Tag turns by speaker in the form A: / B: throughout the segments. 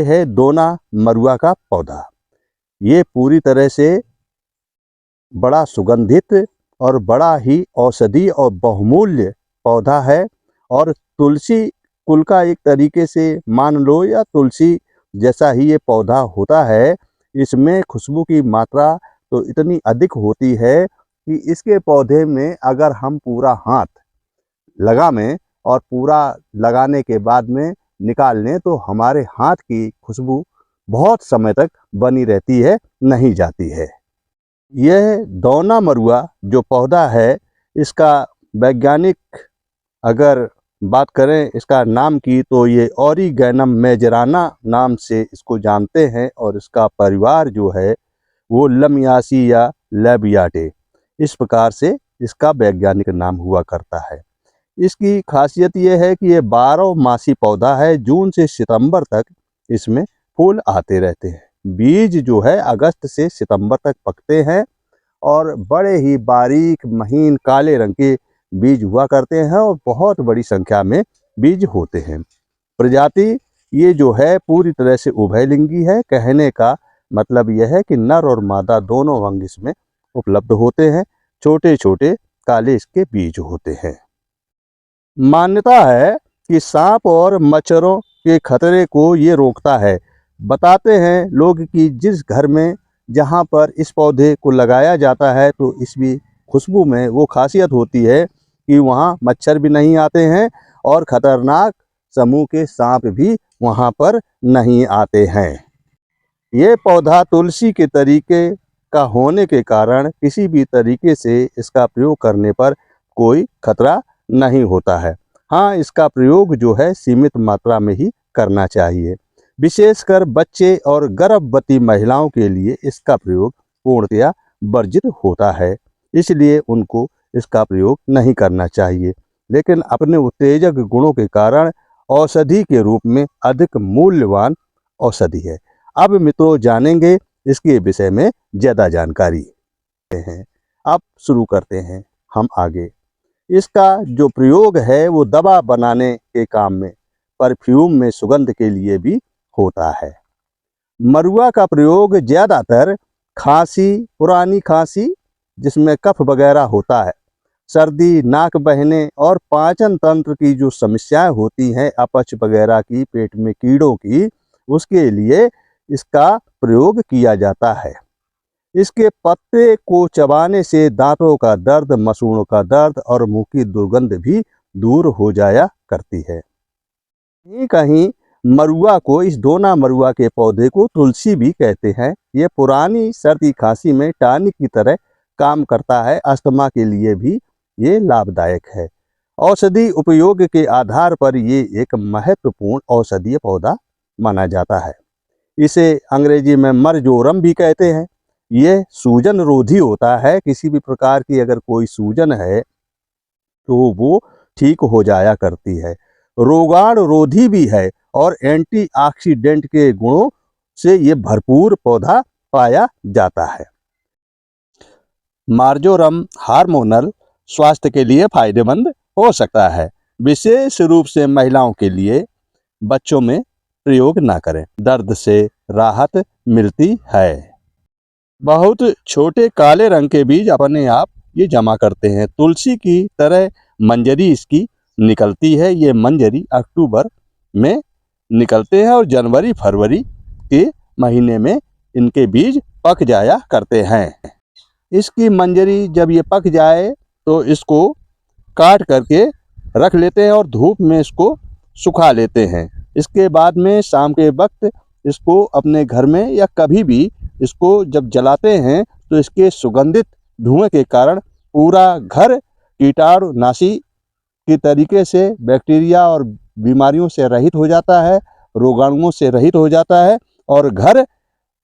A: ये है दोना मरुआ का पौधा। ये पूरी तरह से बड़ा सुगंधित और बड़ा ही औषधि और बहुमूल्य पौधा है और तुलसी कुल का एक तरीके से मान लो या तुलसी जैसा ही ये पौधा होता है। इसमें खुशबू की मात्रा तो इतनी अधिक होती है कि इसके पौधे में अगर हम पूरा हाथ लगा में और पूरा लगाने के बाद में निकाल लें तो हमारे हाथ की खुशबू बहुत समय तक बनी रहती है, नहीं जाती है। यह दोना मरुआ जो पौधा है, इसका वैज्ञानिक अगर बात करें इसका नाम की तो ये ओरिगैनम मेजराना नाम से इसको जानते हैं और इसका परिवार जो है वो लमियासी या लेबियाटे इस प्रकार से इसका वैज्ञानिक नाम हुआ करता है। इसकी खासियत ये है कि ये 12 मासी पौधा है। जून से सितंबर तक इसमें फूल आते रहते हैं। बीज जो है अगस्त से सितंबर तक पकते हैं और बड़े ही बारीक महीन काले रंग के बीज हुआ करते हैं और बहुत बड़ी संख्या में बीज होते हैं। प्रजाति ये जो है पूरी तरह से उभयलिंगी है। कहने का मतलब यह है कि नर और मादा दोनों अंग इसमें उपलब्ध होते हैं। छोटे छोटे काले इसके बीज होते हैं। मान्यता है कि सांप और मच्छरों के खतरे को ये रोकता है। बताते हैं लोग कि जिस घर में जहाँ पर इस पौधे को लगाया जाता है तो इसकी खुशबू में वो खासियत होती है कि वहाँ मच्छर भी नहीं आते हैं और ख़तरनाक समूह के सांप भी वहाँ पर नहीं आते हैं। ये पौधा तुलसी के तरीके का होने के कारण किसी भी तरीके से इसका प्रयोग करने पर कोई खतरा नहीं होता है। हाँ, इसका प्रयोग जो है सीमित मात्रा में ही करना चाहिए। विशेषकर बच्चे और गर्भवती महिलाओं के लिए इसका प्रयोग पूर्णतया वर्जित होता है, इसलिए उनको इसका प्रयोग नहीं करना चाहिए। लेकिन अपने उत्तेजक गुणों के कारण औषधि के रूप में अधिक मूल्यवान औषधि है। अब मित्रों जानेंगे इसके विषय में ज़्यादा जानकारी हैं। अब शुरू करते हैं हम आगे। इसका जो प्रयोग है वो दवा बनाने के काम में, परफ्यूम में सुगंध के लिए भी होता है। मरुआ का प्रयोग ज़्यादातर खांसी, पुरानी खांसी जिसमें कफ वगैरह होता है, सर्दी, नाक बहने और पाचन तंत्र की जो समस्याएं होती हैं, अपच वगैरह की, पेट में कीड़ों की, उसके लिए इसका प्रयोग किया जाता है। इसके पत्ते को चबाने से दांतों का दर्द, मसूड़ों का दर्द और मुंह की दुर्गंध भी दूर हो जाया करती है। कहीं कहीं मरुआ को, इस दोना मरुआ के पौधे को तुलसी भी कहते हैं। ये पुरानी सर्दी खांसी में टॉनिक की तरह काम करता है। अस्थमा के लिए भी ये लाभदायक है। औषधि उपयोग के आधार पर ये एक महत्वपूर्ण औषधीय पौधा माना जाता है। इसे अंग्रेजी में मरजोरम भी कहते हैं। ये सूजन रोधी होता है। किसी भी प्रकार की अगर कोई सूजन है तो वो ठीक हो जाया करती है। रोगाणु रोधी भी है और एंटीऑक्सीडेंट के गुणों से ये भरपूर पौधा पाया जाता है। मार्जोरम हार्मोनल स्वास्थ्य के लिए फायदेमंद हो सकता है, विशेष रूप से महिलाओं के लिए। बच्चों में प्रयोग ना करें, दर्द से राहत मिलती है। बहुत छोटे काले रंग के बीज अपने आप ये जमा करते हैं। तुलसी की तरह मंजरी इसकी निकलती है। ये मंजरी अक्टूबर में निकलते हैं और जनवरी फरवरी के महीने में इनके बीज पक जाया करते हैं। इसकी मंजरी जब ये पक जाए तो इसको काट करके रख लेते हैं और धूप में इसको सुखा लेते हैं। इसके बाद में शाम के वक्त इसको अपने घर में या कभी भी इसको जब जलाते हैं तो इसके सुगंधित धुएं के कारण पूरा घर कीटाणुनाशी के तरीके से बैक्टीरिया और बीमारियों से रहित हो जाता है, रोगाणुओं से रहित हो जाता है और घर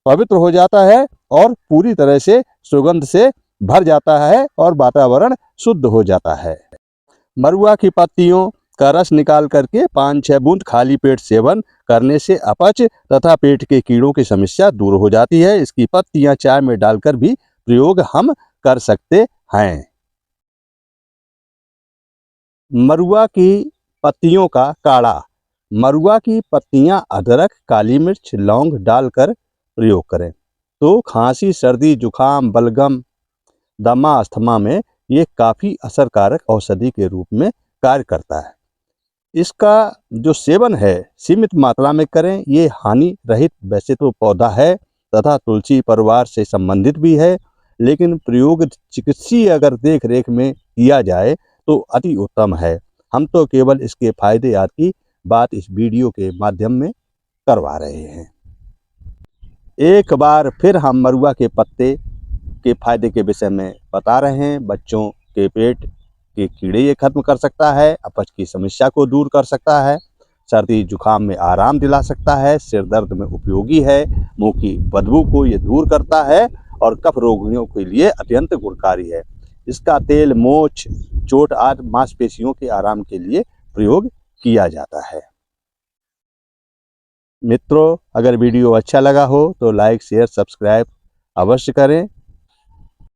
A: पवित्र हो जाता है और पूरी तरह से सुगंध से भर जाता है और वातावरण शुद्ध हो जाता है। मरुआ की पत्तियों का रस निकाल करके 5-6 बूंद खाली पेट सेवन करने से अपच तथा पेट के कीड़ों की समस्या दूर हो जाती है। इसकी पत्तियां चाय में डालकर भी प्रयोग हम कर सकते हैं। मरुआ की पत्तियों का काढ़ा मरुआ की पत्तियां अदरक, काली मिर्च, लौंग डालकर प्रयोग करें तो खांसी, सर्दी, जुखाम, बलगम, दमा, अस्थमा में ये काफ़ी असरकारक औषधि के रूप में कार्य करता है। इसका जो सेवन है सीमित मात्रा में करें। ये हानि रहित वैसे तो पौधा है तथा तुलसी परिवार से संबंधित भी है, लेकिन प्रयोग चिकित्सीय अगर देख रेख में किया जाए तो अति उत्तम है। हम तो केवल इसके फायदे आदि की बात इस वीडियो के माध्यम में करवा रहे हैं। एक बार फिर हम मरुआ के पत्ते के फायदे के विषय में बता रहे हैं। बच्चों के पेट के कीड़े ये खत्म कर सकता है, अपच की समस्या को दूर कर सकता है, सर्दी जुखाम में आराम दिला सकता है, सिर दर्द में उपयोगी है, मुंह की बदबू को ये दूर करता है और कफ रोगियों के लिए अत्यंत गुणकारी है। इसका तेल मोच, चोट आदि मांसपेशियों के आराम के लिए प्रयोग किया जाता है। मित्रों, अगर वीडियो अच्छा लगा हो तो लाइक, शेयर, सब्सक्राइब अवश्य करें।